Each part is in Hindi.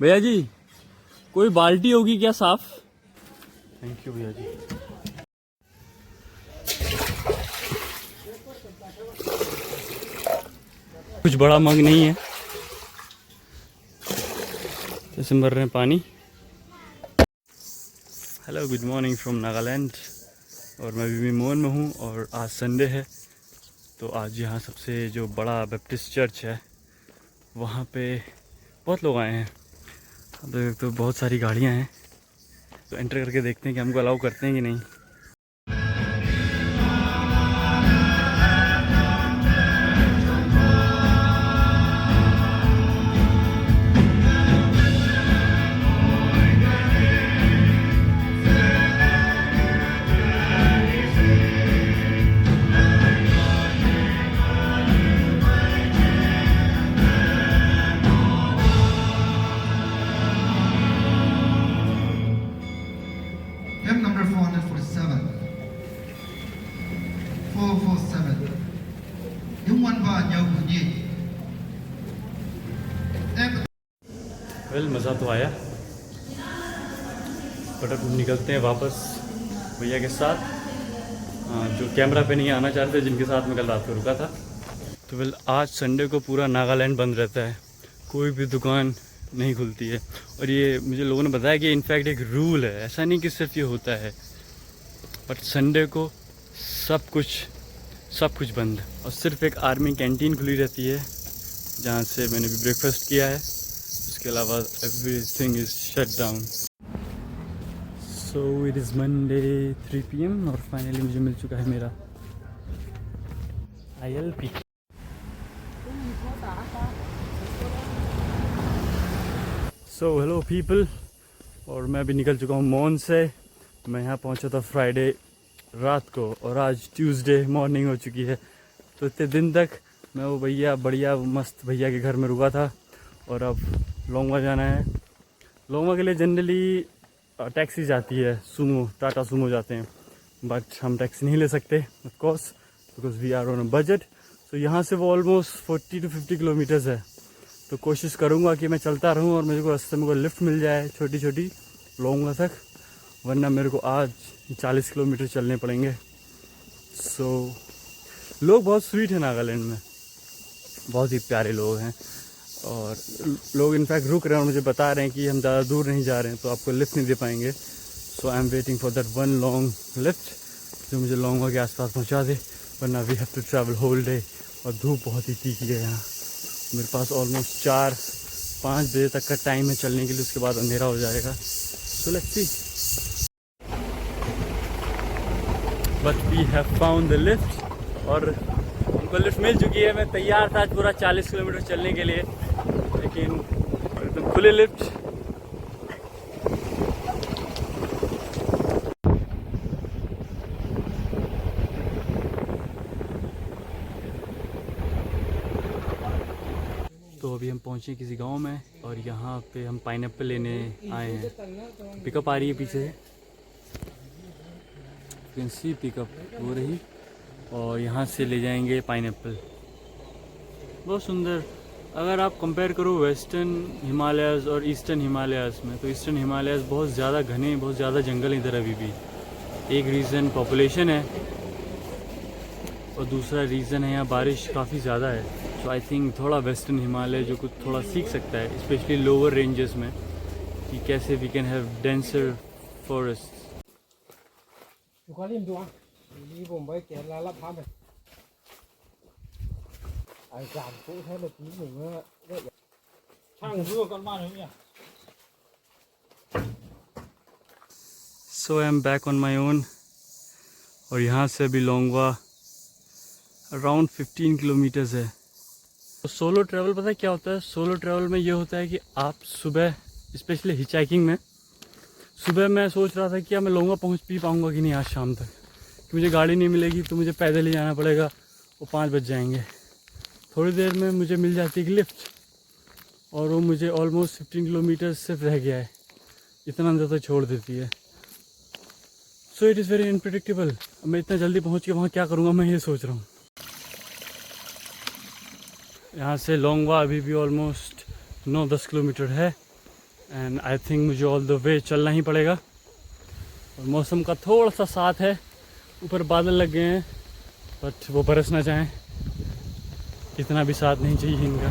भैया जी कोई बाल्टी होगी क्या साफ? थैंक यू भैया जी। कुछ बड़ा मग नहीं है, जैसे भर रहे हैं पानी। Hello good morning from Nagaland. और मैं भी मोन में हूँ और आज संडे है, तो आज यहाँ सबसे जो बड़ा बैप्टिस्ट चर्च है वहाँ पे बहुत लोग आए हैं। तो बहुत सारी गाड़ियाँ हैं, तो एंटर करके देखते हैं कि हमको अलाउ करते हैं कि नहीं। Hymn number 447. 447. Yung one ba nhau của nhị? Well मज़ा तो आया, बट अब निकलते हैं वापस भैया के साथ, जो कैमरा पे नहीं आना चाहते, जिनके साथ मैं कल रात को रुका था। तो वेल आज संडे को पूरा नागालैंड बंद रहता है, कोई भी दुकान नहीं खुलती है। और ये मुझे लोगों ने बताया कि इनफैक्ट एक रूल है, ऐसा नहीं कि सिर्फ ये होता है, बट संडे को सब कुछ बंद। और सिर्फ एक आर्मी कैंटीन खुली रहती है जहाँ से मैंने भी ब्रेकफास्ट किया है, उसके अलावा everything is shut down. So it is Monday 3 PM और फाइनली मुझे मिल चुका है मेरा ILP। सो हेलो पीपल, और मैं अभी निकल चुका हूँ मोन से। मैं यहाँ पहुँचा था फ्राइडे रात को और आज ट्यूसडे मॉर्निंग हो चुकी है। तो इतने दिन तक मैं वो भैया बढ़िया मस्त भैया के घर में रुका था, और अब लोंगवा जाना है। लोंगवा के लिए जनरली टैक्सी जाती है, सूमो, टाटा सूमो जाते हैं, बट हम टैक्सी नहीं ले सकते of course because we are on a budget. तो यहाँ से वो ऑलमोस्ट 40 to 50 किलोमीटर्स है, तो कोशिश करूँगा कि मैं चलता रहूँ और मेरे को रास्ते में कोई लिफ्ट मिल जाए छोटी छोटी लोंगवा तक, वरना मेरे को आज 40 किलोमीटर चलने पड़ेंगे। सो लोग बहुत स्वीट हैं नागालैंड में, बहुत ही प्यारे लोग हैं, और लोग इनफैक्ट रुक रहे हैं और मुझे बता रहे हैं कि हम ज़्यादा दूर नहीं जा रहे हैं तो आपको लिफ्ट नहीं दे पाएंगे। So I am waiting for that one long lift जो मुझे लोंगवा के आसपास पहुंचा दे, वरना we have to travel whole day. और धूप बहुत ही तीखी है यहाँ, मेरे पास ऑलमोस्ट 4-5 बजे तक का टाइम है चलने के लिए, उसके बाद अंधेरा हो जाएगा। So let's see, but we have found the lift और हमको लिफ्ट मिल चुकी है। मैं तैयार था आज पूरा 40 किलोमीटर चलने के लिए, लेकिन एकदम खुले लिफ्ट। तो अभी हम पहुंचे किसी गांव में और यहाँ पे हम पाइनएप्पल लेने आए हैं। पिकअप आ रही है पीछे, यू कैन सी पिकअप हो रही, और यहाँ से ले जाएंगे पाइनएप्पल। बहुत सुंदर। अगर आप कंपेयर करो वेस्टर्न हिमालयाज़ और ईस्टर्न हिमालयाज़ में, तो ईस्टर्न हिमालयाज़ बहुत ज़्यादा घने, बहुत ज़्यादा जंगल इधर अभी भी। एक रीज़न पॉपुलेशन है और दूसरा रीज़न है यहाँ बारिश काफ़ी ज़्यादा है। तो आई थिंक थोड़ा वेस्टर्न हिमालय जो कुछ थोड़ा सीख सकता है, स्पेशली लोअर रेंजेस में, कि कैसे we can have denser forest. đi vùng với kẻ là lắp hàm này ai giảm cũng thế là tí mình vậy thằng vừa con ma nhỉ. So I am back on my own, और यहाँ से अभी लोंगवा अराउंड 15 किलोमीटर्स है। तो सोलो ट्रैवल पता है क्या होता है? सोलो ट्रैवल में ये होता है कि आप सुबह, स्पेशली हिचहाइकिंग में, सुबह मैं सोच रहा था कि मैं लोंगवा पहुँच भी पाऊँगा कि नहीं आज शाम तक, कि मुझे गाड़ी नहीं मिलेगी तो मुझे पैदल ही जाना पड़ेगा, वो 5 बज जाएंगे। थोड़ी देर में मुझे मिल जाती है लिफ्ट, और वो मुझे ऑलमोस्ट 15 किलोमीटर सिर्फ रह गया है, इतना अंदर तक छोड़ देती है। So it is very unpredictable. मैं इतना जल्दी पहुंच के वहाँ क्या करूँगा, मैं ये सोच रहा हूँ। यहाँ से लोंगवा अभी भी ऑलमोस्ट 9-10 किलोमीटर है, एंड आई थिंक मुझे ऑल द वे चलना ही पड़ेगा। और मौसम का थोड़ा सा साथ है, ऊपर बादल लग गए हैं, बट वो बरस ना जाएं, इतना भी साथ नहीं चाहिए इनका।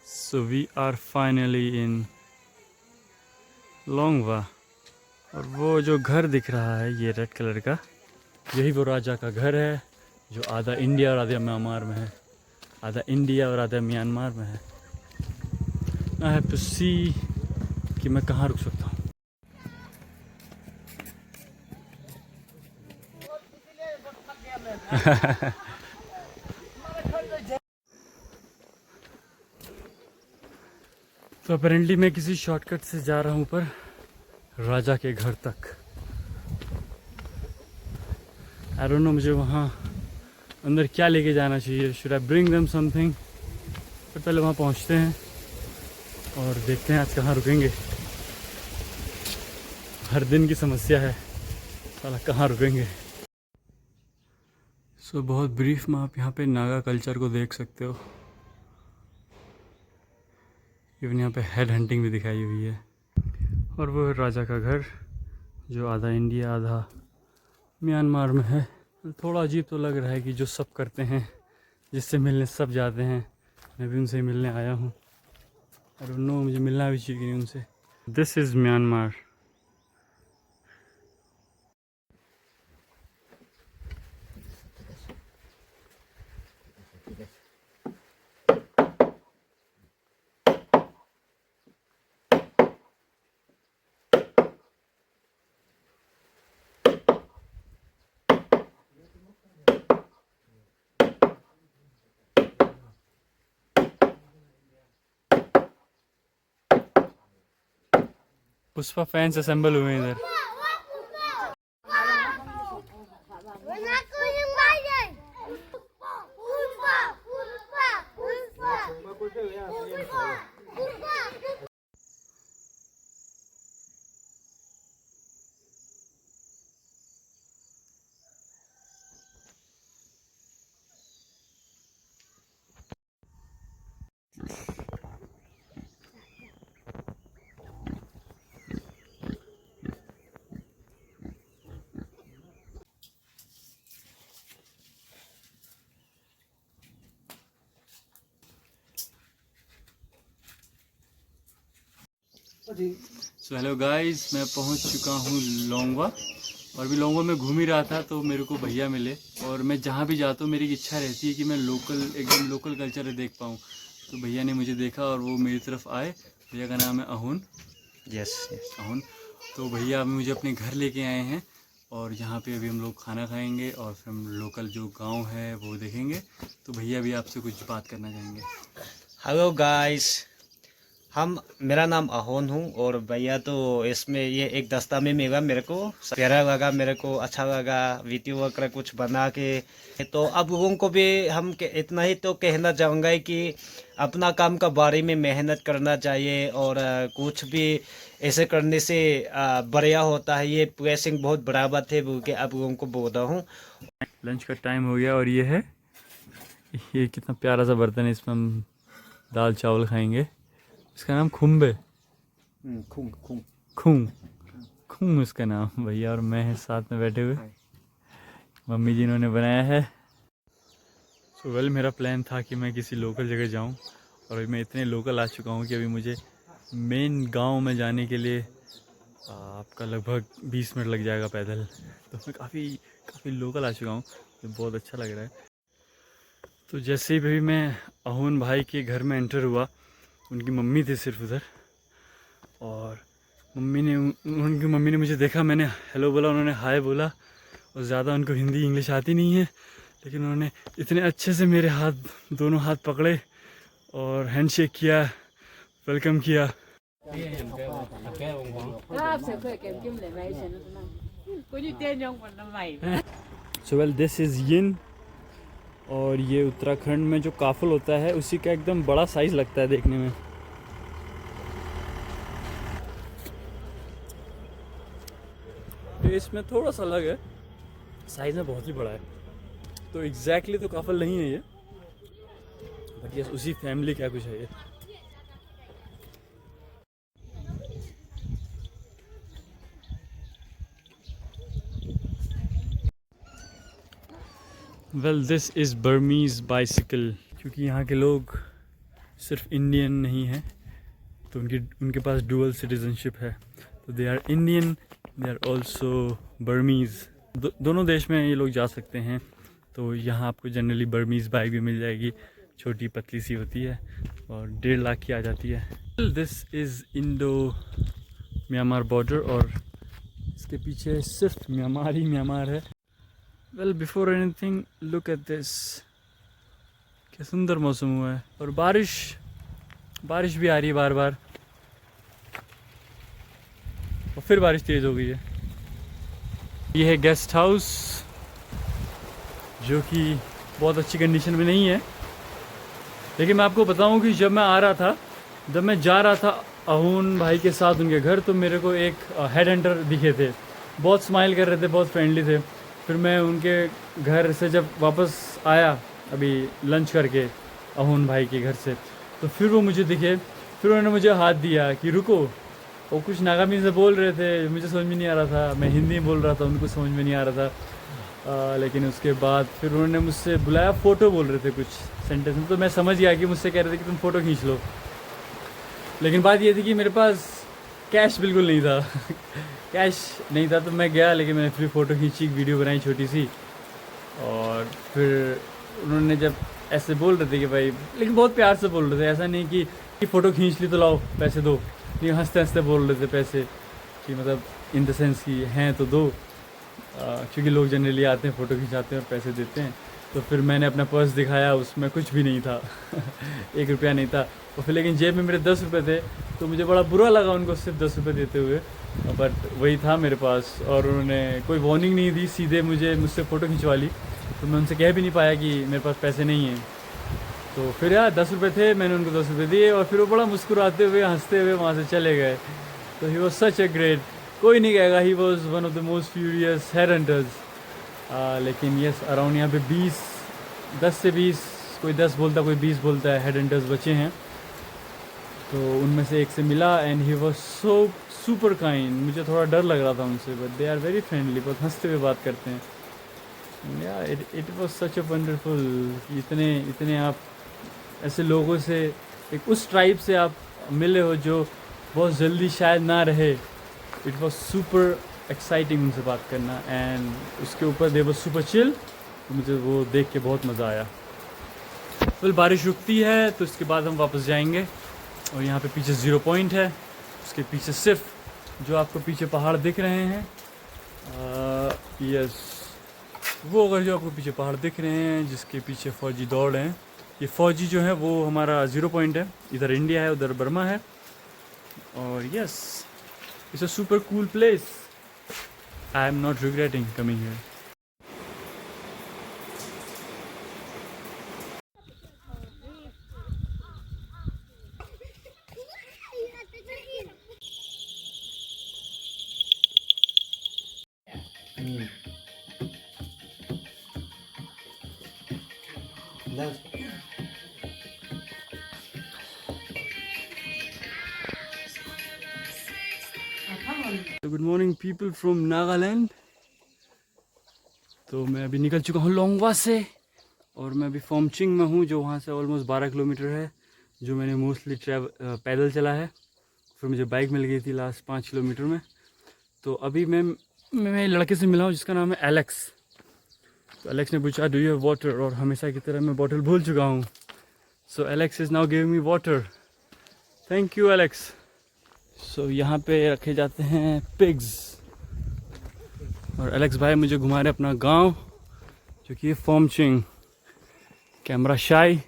So we are finally in Longwa. और वो जो घर दिख रहा है ये रेड कलर का, यही वो राजा का घर है जो आधा इंडिया और आधा म्यांमार में है, आधा इंडिया और आधा म्यांमार में है। आई हैव टू सी कि मैं कहाँ रुक सकता हूँ। तो अपेरेंटली मैं किसी शॉर्टकट से जा रहा हूँ ऊपर राजा के घर तक। आई डोंट नो मुझे वहाँ अंदर क्या लेके जाना चाहिए, should I bring them something. पर पहले वहाँ पहुँचते हैं और देखते हैं आज कहाँ रुकेंगे। हर दिन की समस्या है, साला कहाँ रुकेंगे। सो बहुत ब्रीफ में आप यहाँ पे नागा कल्चर को देख सकते हो। इवन यहाँ पे हेड हंटिंग भी दिखाई हुई है। और वो है राजा का घर जो आधा इंडिया आधा म्यांमार में है। थोड़ा अजीब तो लग रहा है कि जो सब करते हैं, जिससे मिलने सब जाते हैं, मैं भी उनसे मिलने आया हूँ। और नो मुझे मिलना भी चाहिए उनसे। This is Myanmar. Pushpa fans assemble हुए हैं इधर। सो हेलो गाइस, मैं पहुंच चुका हूं लोंगवा। और भी लोंगवा में घूम ही रहा था तो मेरे को भैया मिले। और मैं जहां भी जाता हूं मेरी इच्छा रहती है कि मैं एकदम लोकल कल्चर देख पाऊं। तो भैया ने मुझे देखा और वो मेरी तरफ आए। भैया का नाम है अहुन। यस अहुन। तो भैया अभी मुझे अपने घर लेके आए हैं और यहाँ पे अभी हम लोग खाना खाएंगे और फिर हम लोकल जो गाँव है वो देखेंगे। तो भैया भी आपसे कुछ बात करना चाहेंगे। हेलो गाइस, मेरा नाम अहोन हूँ और भैया तो इसमें ये एक दस्ता में मिला, मेरे को प्यारा लगा, मेरे को अच्छा लगा वीडियो वगैरह कुछ बना के। तो अब लोगों को भी इतना ही तो कहना चाहूँगा कि अपना काम का बारे में मेहनत करना चाहिए और कुछ भी ऐसे करने से बढ़िया होता है। ये प्लेसिंग बहुत बड़ा बात है बोल के आप लोगों को बोल रहा हूँ। लंच का टाइम हो गया और ये कितना प्यारा सा बर्तन है, इसमें हम दाल चावल खाएंगे। इसका नाम खुम्बे, खुम इसका नाम। भैया और मैं हैं साथ में बैठे हुए, मम्मी जी इन्होंने बनाया है। सो वेल, मेरा प्लान था कि मैं किसी लोकल जगह जाऊं और अभी मैं इतने लोकल आ चुका हूं कि अभी मुझे मेन गांव में जाने के लिए आपका लगभग 20 मिनट लग जाएगा पैदल। तो मैं काफ़ी लोकल आ चुका हूं, तो बहुत अच्छा लग रहा है। तो जैसे ही भी मैं अहुन भाई के घर में एंटर हुआ, उनकी मम्मी थी सिर्फ उधर। और उनकी मम्मी ने मुझे देखा, मैंने हेलो बोला, उन्होंने हाय बोला। और ज़्यादा उनको हिंदी इंग्लिश आती नहीं है, लेकिन उन्होंने इतने अच्छे से मेरे दोनों हाथ पकड़े और हैंडशेक किया, वेलकम किया। सो वेल, दिस इज़ यिन। और ये उत्तराखंड में जो काफल होता है उसी का एकदम बड़ा साइज लगता है देखने में। टेस्ट में थोड़ा सा अलग है, साइज में बहुत ही बड़ा है। तो एग्जैक्टली तो काफल नहीं है ये, बट यस उसी फैमिली क्या कुछ है ये। Well this is Burmese bicycle, क्योंकि यहाँ के लोग सिर्फ इंडियन नहीं हैं, तो उनके पास डुअल सिटीजनशिप है, तो they are Indian, they are also Burmese. दोनों देश में ये लोग जा सकते हैं। तो यहाँ आपको जनरली बर्मीज़ बाइक भी मिल जाएगी, छोटी पतली सी होती है और 1.5 लाख की आ जाती है। This is Indo Myanmar border और इसके पीछे सिर्फ म्यांमार ही म्यांमार है। Well before anything look at this, क्या सुंदर मौसम हुआ है और बारिश भी आ रही है बार बार, और फिर बारिश तेज़ हो गई है। ये है गेस्ट हाउस, जो कि बहुत अच्छी कंडीशन में नहीं है, लेकिन मैं आपको बताऊं कि जब मैं जा रहा था अहून भाई के साथ उनके घर, तो मेरे को एक हेड हंटर दिखे थे, बहुत स्माइल कर रहे थे, बहुत फ्रेंडली थे। फिर मैं उनके घर से जब वापस आया अभी लंच करके अहून भाई के घर से, तो फिर वो मुझे दिखे, फिर उन्होंने मुझे हाथ दिया कि रुको। वो कुछ नागामी से बोल रहे थे, मुझे समझ में नहीं आ रहा था, मैं हिंदी में बोल रहा था, उनको समझ में नहीं आ रहा था। लेकिन उसके बाद फिर उन्होंने मुझसे बुलाया, फ़ोटो बोल रहे थे कुछ सेंटेंस में, तो मैं समझ गया कि मुझसे कह रहे थे कि तुम फ़ोटो खींच लो। लेकिन बात ये थी कि मेरे पास कैश बिल्कुल नहीं था कैश नहीं था, तो मैं गया, लेकिन मैंने फिर फ़ोटो खींची, वीडियो बनाई छोटी सी। और फिर उन्होंने जब ऐसे बोल रहे थे कि भाई, लेकिन बहुत प्यार से बोल रहे थे, ऐसा नहीं कि फ़ोटो खींच ली तो लाओ पैसे दो, नहीं, हंसते हंसते बोल रहे थे पैसे, कि मतलब इन द सेंस कि हैं तो दो, क्योंकि लोग जनरली आते हैं फ़ोटो खिंचाते हैं और पैसे देते हैं। तो फिर मैंने अपना पर्स दिखाया, उसमें कुछ भी नहीं था 1 रुपया नहीं था। और फिर लेकिन जेब में मेरे 10 रुपये थे, तो मुझे बड़ा बुरा लगा उनको सिर्फ 10 रुपये देते हुए, बट वही था मेरे पास। और उन्होंने कोई वार्निंग नहीं दी, सीधे मुझसे फ़ोटो खिंचवा ली, तो मैं उनसे कह भी नहीं पाया कि मेरे पास पैसे नहीं हैं। तो फिर यार 10 रुपये थे, मैंने उनको 10 रुपये दिए, और फिर वो बड़ा मुस्कुराते हुए हंसते हुए वहाँ से चले गए। तो he was such a great, कोई नहीं कहेगा he was one of the most furious head hunters. लेकिन यस, अराउंड यहाँ पे 10 से 20, कोई 10 बोलता, कोई 20 बोलता है, हेड हंटर्स बचे हैं। तो उनमें से एक से मिला, and he was so super kind. मुझे थोड़ा डर लग रहा था उनसे, but they are very friendly, बहुत हंसते हुए बात करते हैं। या it was such a wonderful, इतने आप ऐसे लोगों से, एक उस ट्राइब से आप मिले हो जो बहुत जल्दी शायद ना रहे। इट वॉज सुपर एक्साइटिंग उनसे बात करना, एंड उसके ऊपर दे वॉज सुपर चिल। मुझे वो देख के बहुत मज़ा आया। फिर बारिश रुकती है तो इसके बाद हम वापस जाएंगे, और यहाँ पे पीछे 0 पॉइंट है, उसके पीछे सिर्फ जो आपको पीछे पहाड़ दिख रहे हैं, यस वो, अगर जो आपको पीछे पहाड़ दिख रहे हैं जिसके पीछे फ़ौजी दौड़ रहे हैं, ये फ़ौजी जो है वो हमारा 0 पॉइंट है। इधर इंडिया है, उधर बर्मा है। और yes, it's a super cool place, I am not regretting coming here. Good morning people from Nagaland. तो मैं अभी निकल चुका हूँ लोंगवा से, और मैं अभी फोमचिंग में हूँ, जो वहाँ से ऑलमोस्ट 12 किलोमीटर है, जो मैंने मोस्टली पैदल चला है। फिर मुझे बाइक मिल गई थी लास्ट 5 किलोमीटर में। तो अभी मैं लड़के से मिला हूँ जिसका नाम है एलेक्स। तो एलेक्स ने पूछा डू यू हैव वाटर, और हमेशा की तरह मैं बॉटल भूल चुका हूँ। So Alex is now giving me water. Thank you Alex. So यहाँ पे रखे जाते हैं पिग्स, और एलेक्स भाई मुझे घुमा रहे अपना गांव, जो कि फोमचिंग। कैमरा शाई।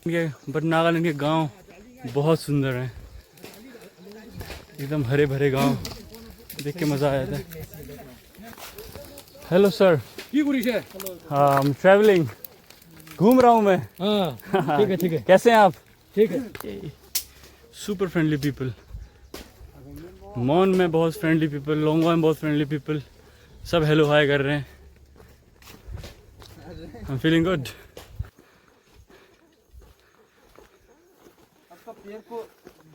बट नागालैंड के गांव बहुत सुंदर हैं, एकदम हरे भरे गांव, देख के मज़ा आया था। Hello sir. हाँ, हम ट्रैवलिंग, घूम रहा हूँ मैं। हाँ ठीक है कैसे हैं आप? ठीक है। Super friendly people. मॉन में बहुत फ्रेंडली पीपल, लोंगवा में बहुत फ्रेंडली पीपल, सब हेलो हाय कर रहे हैं। I am feeling good. आपका पैर को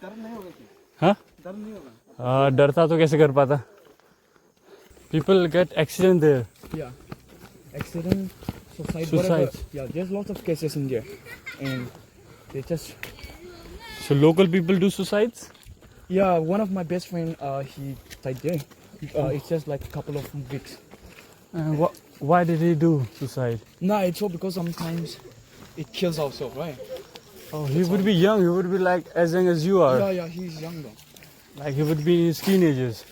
दर्द नहीं होगा क्या? हाँ, दर्द नहीं होगा? डरता तो कैसे कर पाता। People get accident there. Yeah. Accident, suicide, Suicides. whatever. Yeah, there's lots of cases in there. And they just... So local people do suicides? Yeah, one of my best friend, he died there. It's just like a couple of weeks. Why did he do suicide? No, it's all because sometimes it kills ourselves, right? Oh, he would be young. He would be like as young as you are. Yeah, he's young though. Like he would be in his teenagers.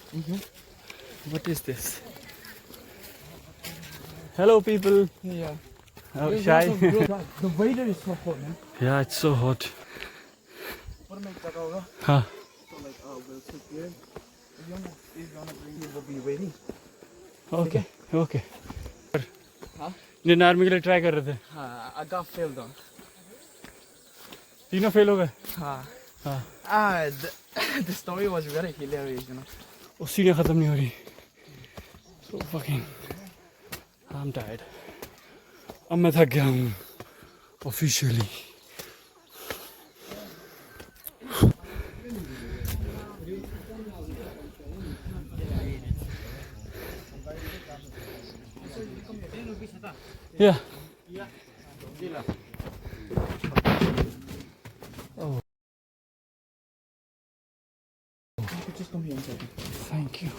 What is this? Hello, people. Yeah. Oh, There's shy. lots of girls. The weather is so hot, man. Yeah, it's so hot. What am I talking about? Huh. So like, we'll sit here. If he's gonna bring you, we'll be waiting. Okay. Okay. Huh? Indian army के लिए ट्राई कर रहे थे, I got failed though. तीनों फेल हो गए। The story was very hilarious, you know. वो सीढ़ियाँ खत्म नहीं हो रही। So fucking I'm tired. अब मैं थक गया हूँ officially. Yeah. Oh, Just come here and second. thank you.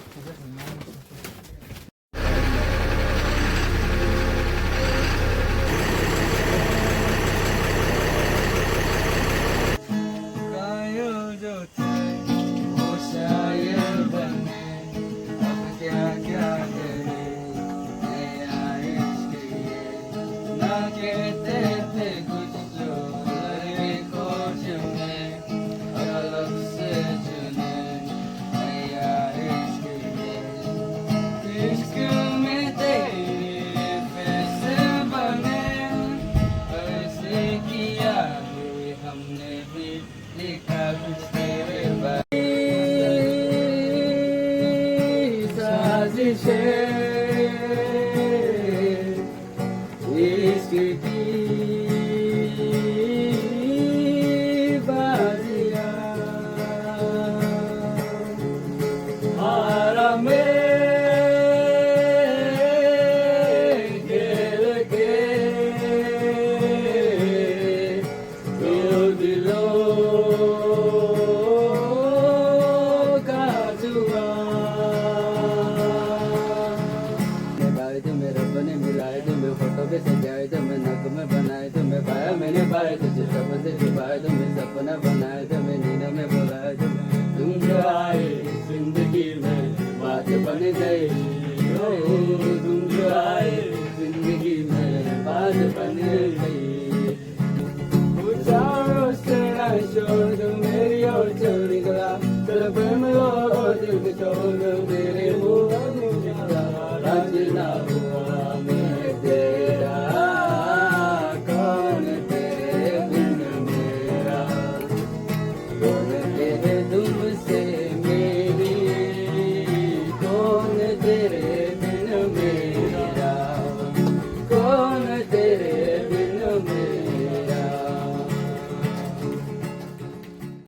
सपना बनाए थे मैं नींद में बुलाए थे तुम जो आए जिंदगी में बात बन गई तुम जो आए जिंदगी में बात बन गई छोड़ दो मेरी और छोड़ निकला तरफ में और दिल छोड़ मेरे मुँह राज ना हुआ